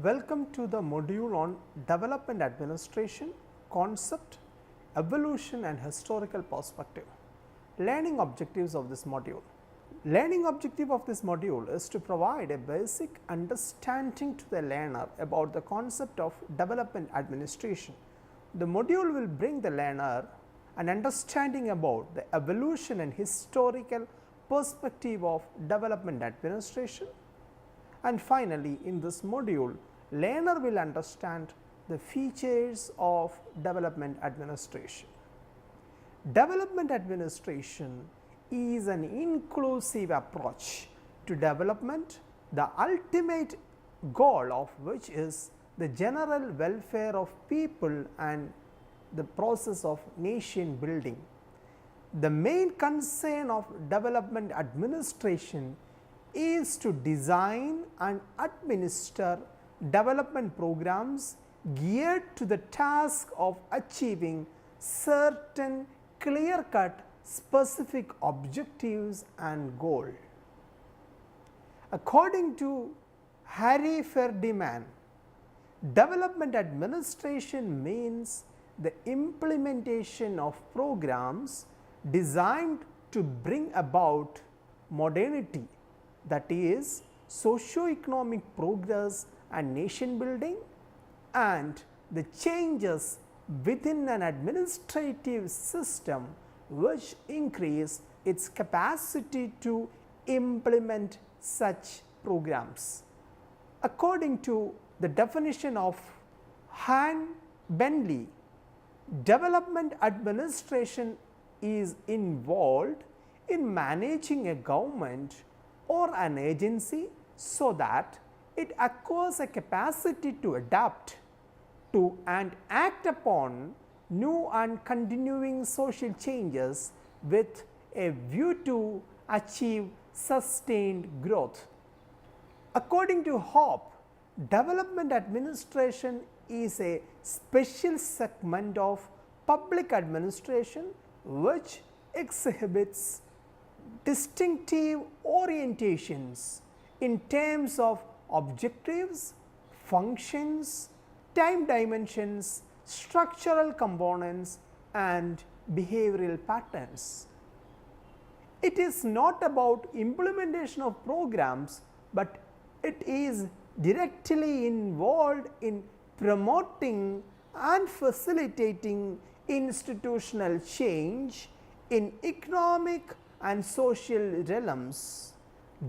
Welcome to the module on development administration, concept, evolution and historical perspective. Learning objectives of this module. Learning objective of this module is to provide a basic understanding to the learner about the concept of development administration. The module will bring the learner an understanding about the evolution and historical perspective of development administration. And finally, in this module, learner will understand the features of development administration. Development administration is an inclusive approach to development, the ultimate goal of which is the general welfare of people and the process of nation building. The main concern of development administration is to design and administer development programs geared to the task of achieving certain clear-cut specific objectives and goals. According to Harry Ferdinand, development administration means the implementation of programs designed to bring about modernity, that is socio-economic progress and nation building, and the changes within an administrative system which increase its capacity to implement such programs. According to the definition of Han Bentley, development administration is involved in managing a government or an agency so that it acquires a capacity to adapt to and act upon new and continuing social changes with a view to achieve sustained growth. According to Hope, development administration is a special segment of public administration which exhibits distinctive orientations in terms of objectives, functions, time dimensions, structural components and behavioral patterns. It is not about implementation of programs, but it is directly involved in promoting and facilitating institutional change in economic and social realms.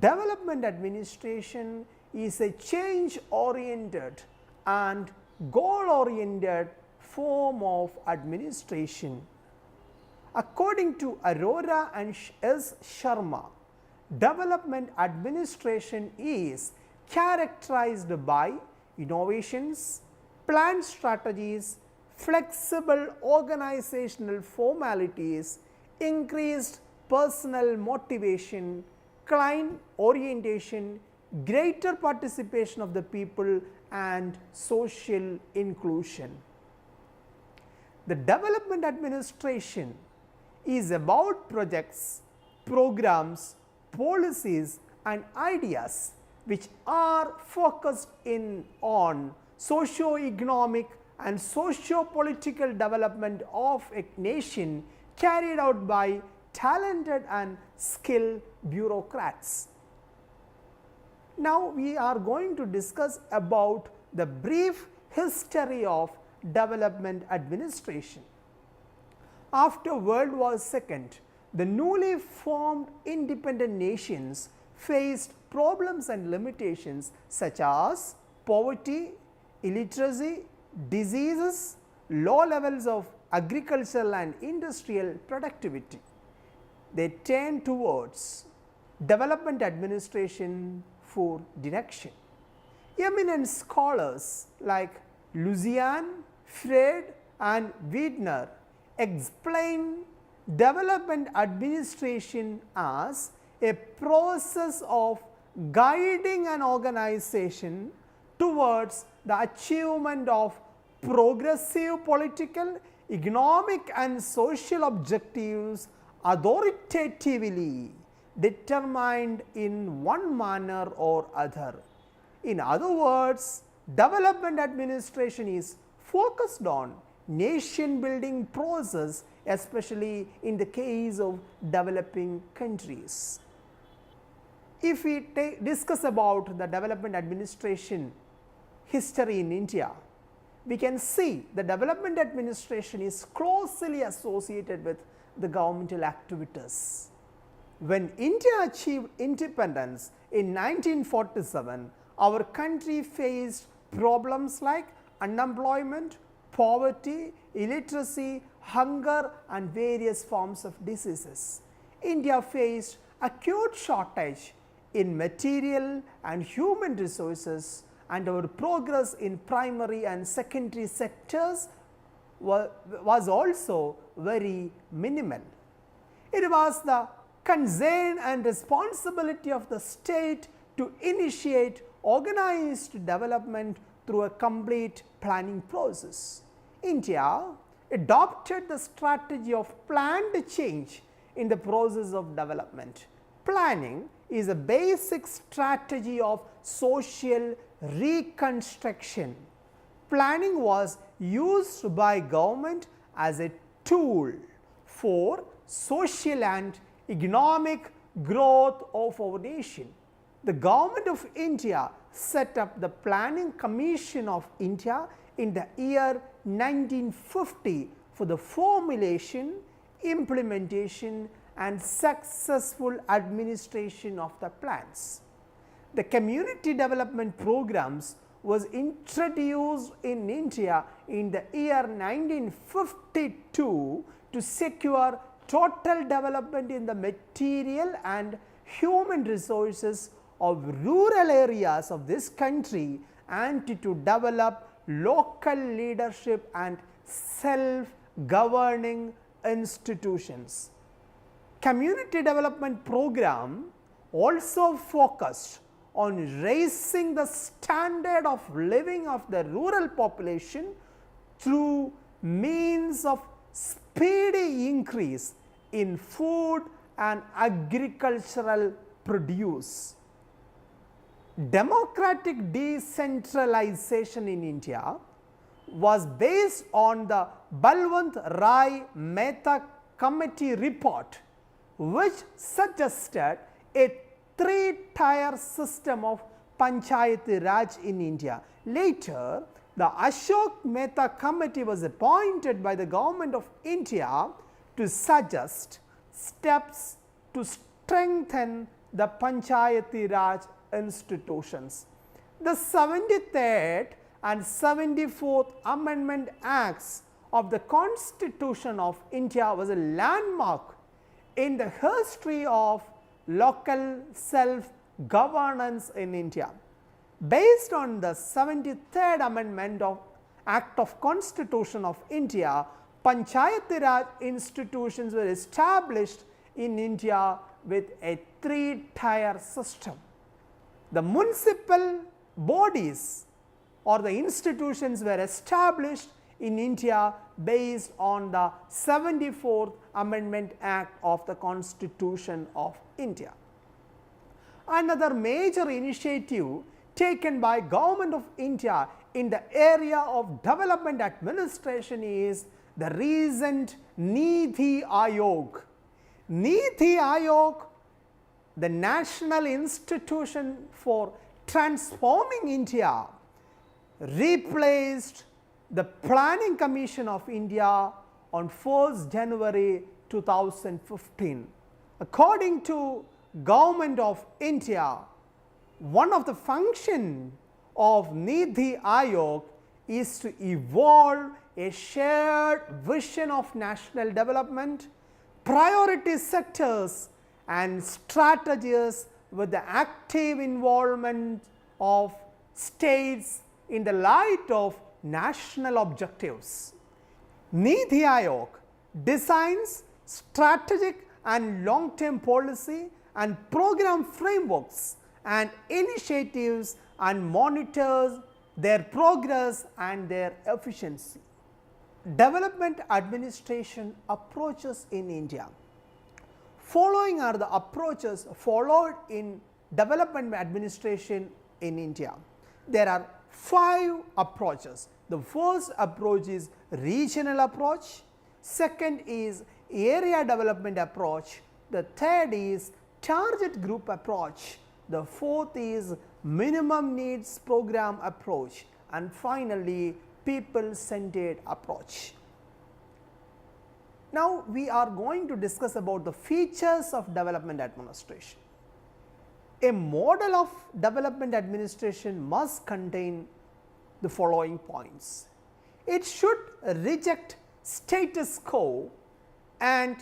Development administration is a change oriented and goal oriented form of administration. According to Arora and S. Sharma, development administration is characterized by innovations, planned strategies, flexible organizational formalities, increased personal motivation, client orientation, greater participation of the people and social inclusion. The development administration is about projects, programs, policies and ideas which are focused on socio-economic and socio-political development of a nation carried out by talented and skilled bureaucrats. Now, we are going to discuss about the brief history of development administration. After World War II, the newly formed independent nations faced problems and limitations such as poverty, illiteracy, diseases, low levels of agricultural and industrial productivity. They turned towards development administration for direction. Eminent scholars like Lucian, Freud and Wittner explain development administration as a process of guiding an organization towards the achievement of progressive political, economic and social objectives authoritatively determined in one manner or other. In other words, development administration is focused on nation building process, especially in the case of developing countries. If we discuss about the development administration history in India, we can see the development administration is closely associated with the governmental activities. When India achieved independence in 1947, our country faced problems like unemployment, poverty, illiteracy, hunger and various forms of diseases. India faced acute shortage in material and human resources, and our progress in primary and secondary sectors was also very minimal. It was the concern and responsibility of the state to initiate organized development through a complete planning process. India adopted the strategy of planned change in the process of development. Planning is a basic strategy of social reconstruction. Planning was used by government as a tool for social and economic growth of our nation. The government of India set up the Planning Commission of India in the year 1950 for the formulation, implementation and successful administration of the plans. The community development programs was introduced in India in the year 1952 to secure total development in the material and human resources of rural areas of this country and to develop local leadership and self-governing institutions. Community development program also focused on raising the standard of living of the rural population through means of speedy increase in food and agricultural produce. Democratic decentralization in India was based on the Balwant Rai Mehta Committee report, which suggested a three-tier system of Panchayati Raj in India. Later, the Ashok Mehta Committee was appointed by the government of India to suggest steps to strengthen the Panchayati Raj institutions. The 73rd and 74th Amendment Acts of the Constitution of India was a landmark in the history of local self-governance in India. Based on the 73rd Amendment of Act of Constitution of India, Panchayati Raj institutions were established in India with a three-tier system. The municipal bodies or the institutions were established in India based on the 74th Amendment Act of the Constitution of India. Another major initiative taken by Government of India in the area of development administration is the recent Niti Aayog. Niti Aayog, the National Institution for Transforming India, replaced the Planning Commission of India on 1st January 2015. According to Government of India, one of the functions of Niti Aayog is to evolve a shared vision of national development, priority sectors and strategies with the active involvement of states in the light of national objectives. Niti Aayog designs strategic and long-term policy and program frameworks and initiatives and monitors their progress and their efficiency. Development administration approaches in India. Following are the approaches followed in development administration in India. There are 5 approaches. The first approach is regional approach, second is area development approach, the third is target group approach, the fourth is minimum needs program approach, and finally people centered approach. Now, we are going to discuss about the features of development administration. A model of development administration must contain the following points. It should reject status quo and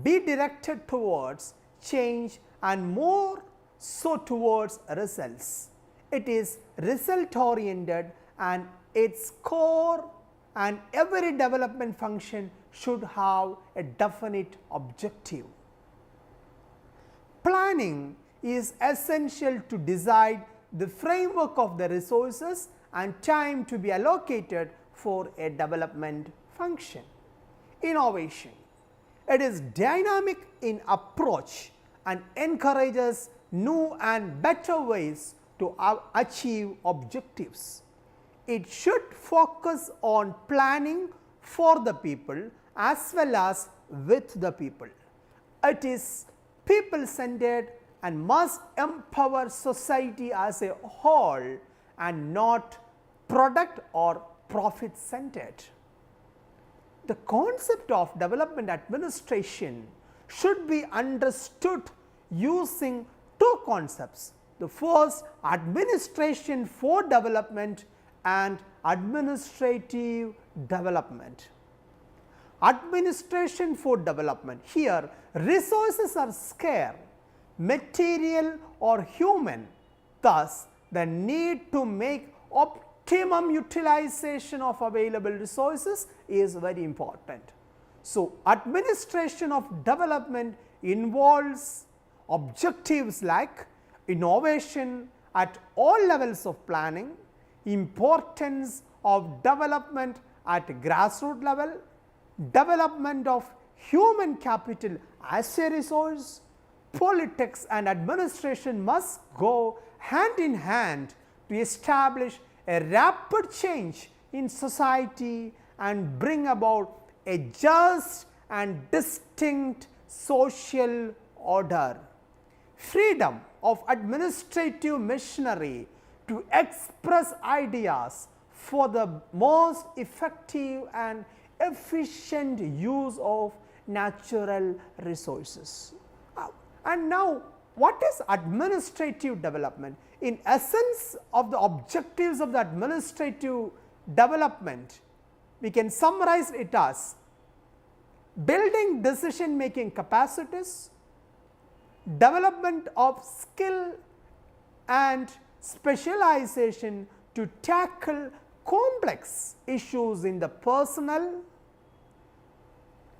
be directed towards change and more so towards results. It is result oriented and its core and every development function should have a definite objective. Planning is essential to decide the framework of the resources and time to be allocated for a development function. Innovation. It is dynamic in approach and encourages new and better ways to achieve objectives. It should focus on planning for the people as well as with the people. It is people centered and must empower society as a whole and not product or profit centered. The concept of development administration should be understood using two concepts. The first, administration for development and administrative development. Administration for development. Here, resources are scarce, material or human. Thus, the need to make optimum utilization of available resources is very important. So, administration of development involves objectives like innovation at all levels of planning, importance of development at grassroots level, development of human capital as a resource. Politics and administration must go hand in hand to establish a rapid change in society and bring about a just and distinct social order. Freedom of administrative machinery to express ideas for the most effective and efficient use of natural resources. And now, what is administrative development? In essence of the objectives of the administrative development, we can summarize it as building decision making capacities, development of skill and specialization to tackle complex issues in the personnel,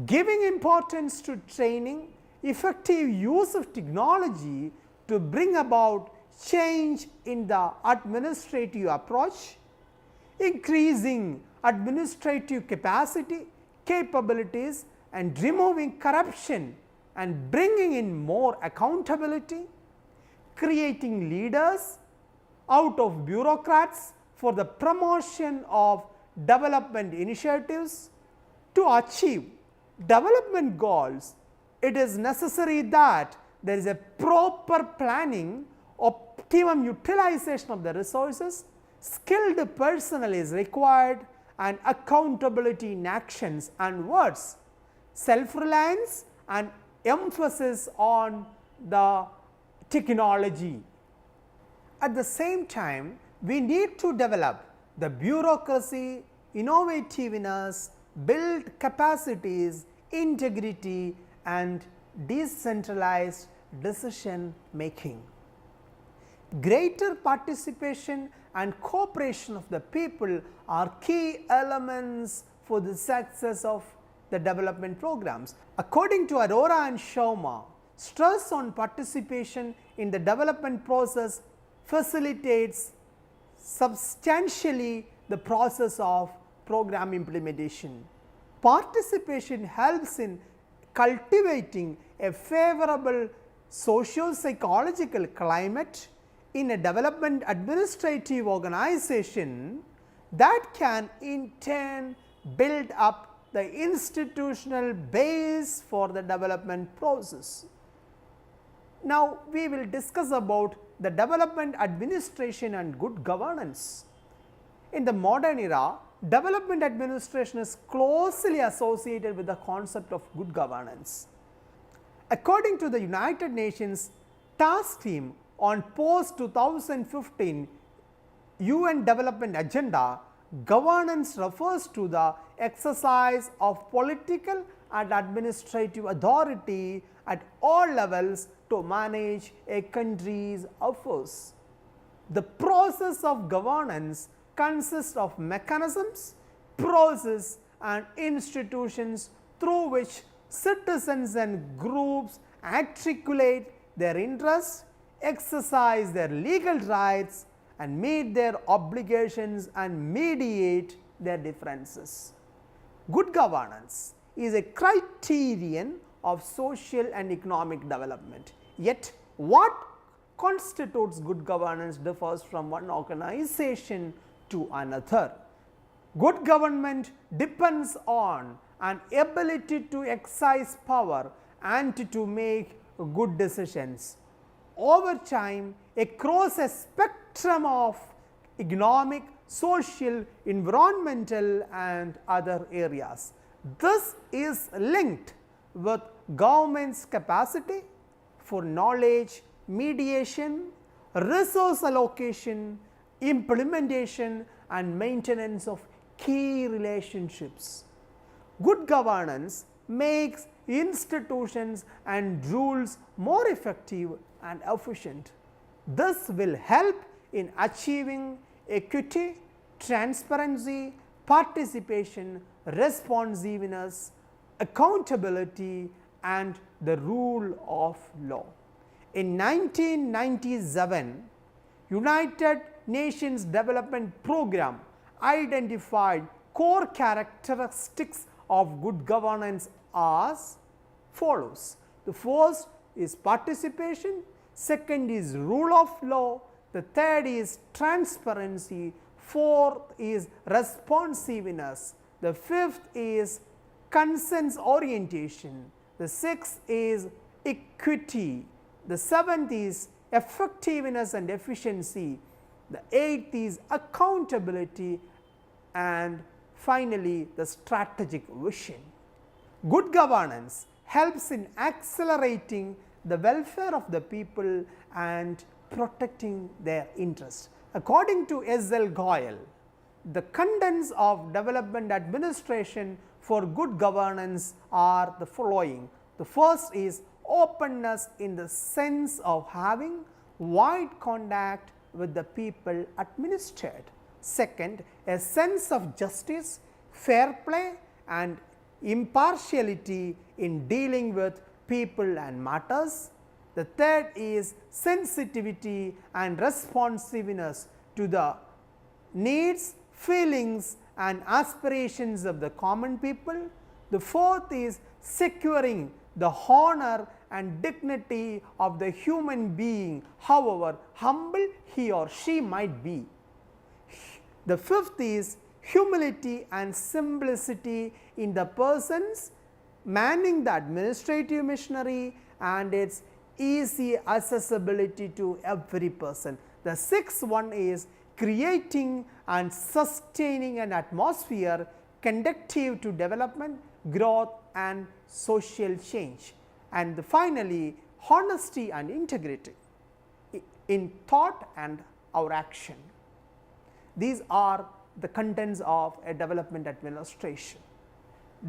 giving importance to training, effective use of technology to bring about change in the administrative approach, increasing administrative capacity, capabilities and removing corruption and bringing in more accountability, creating leaders out of bureaucrats for the promotion of development initiatives. To achieve development goals, it is necessary that there is a proper planning, optimum utilization of the resources, skilled personnel is required and accountability in actions and words, self-reliance and emphasis on the technology. At the same time, we need to develop the bureaucracy, innovativeness, build capacities, integrity and decentralized decision making. Greater participation and cooperation of the people are key elements for the success of the development programs. According to Arora and Sharma, stress on participation in the development process facilitates substantially the process of program implementation. Participation helps in cultivating a favorable socio-psychological climate, in a development administrative organization that can in turn build up the institutional base for the development process. Now, we will discuss about the development administration and good governance. In the modern era, development administration is closely associated with the concept of good governance. According to the United Nations Task Team on post-2015 UN Development Agenda, governance refers to the exercise of political and administrative authority at all levels to manage a country's affairs. The process of governance consists of mechanisms, processes and institutions through which citizens and groups articulate their interests, exercise their legal rights and meet their obligations and mediate their differences. Good governance is a criterion of social and economic development. Yet, what constitutes good governance differs from one organization to another. Good government depends on an ability to exercise power and to make good decisions over time across a spectrum of economic, social, environmental and other areas. This is linked with government's capacity for knowledge, mediation, resource allocation, implementation and maintenance of key relationships. Good governance makes institutions and rules more effective and efficient. This will help in achieving equity, transparency, participation, responsiveness, accountability and the rule of law. In 1997, United Nations Development Program identified core characteristics of good governance as follows. The first is participation, second is rule of law, the third is transparency, fourth is responsiveness, the fifth is consensus orientation, the sixth is equity, the seventh is effectiveness and efficiency, the eighth is accountability and finally, the strategic vision. Good governance helps in accelerating the welfare of the people and protecting their interests. According to S.L. Goyal, the contents of development administration for good governance are the following. The first is openness in the sense of having wide contact with the people administered. Second, a sense of justice, fair play and impartiality in dealing with people and matters. The third is sensitivity and responsiveness to the needs, feelings and aspirations of the common people. The fourth is securing the honor and dignity of the human being, however humble he or she might be. The fifth is humility and simplicity in the persons manning the administrative machinery and its easy accessibility to every person. The sixth one is creating and sustaining an atmosphere conducive to development, growth and social change. And finally, honesty and integrity in thought and our action. These are the contents of a development administration.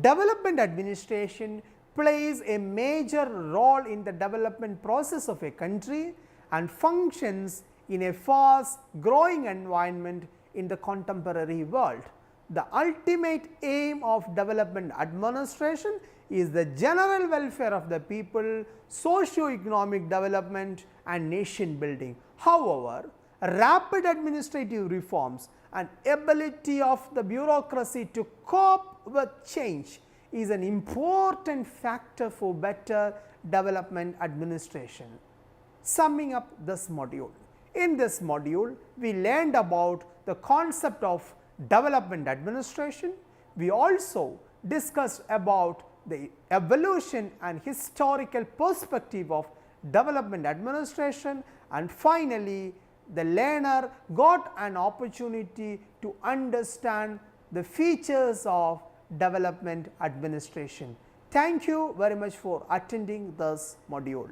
Development administration plays a major role in the development process of a country and functions in a fast growing environment in the contemporary world. The ultimate aim of development administration is the general welfare of the people, socio-economic development and nation building. However, rapid administrative reforms and ability of the bureaucracy to cope with change is an important factor for better development administration. Summing up this module, In this module, we learned about the concept of development administration. We also discussed about the evolution and historical perspective of development administration, and finally, the learner got an opportunity to understand the features of development administration. Thank you very much for attending this module.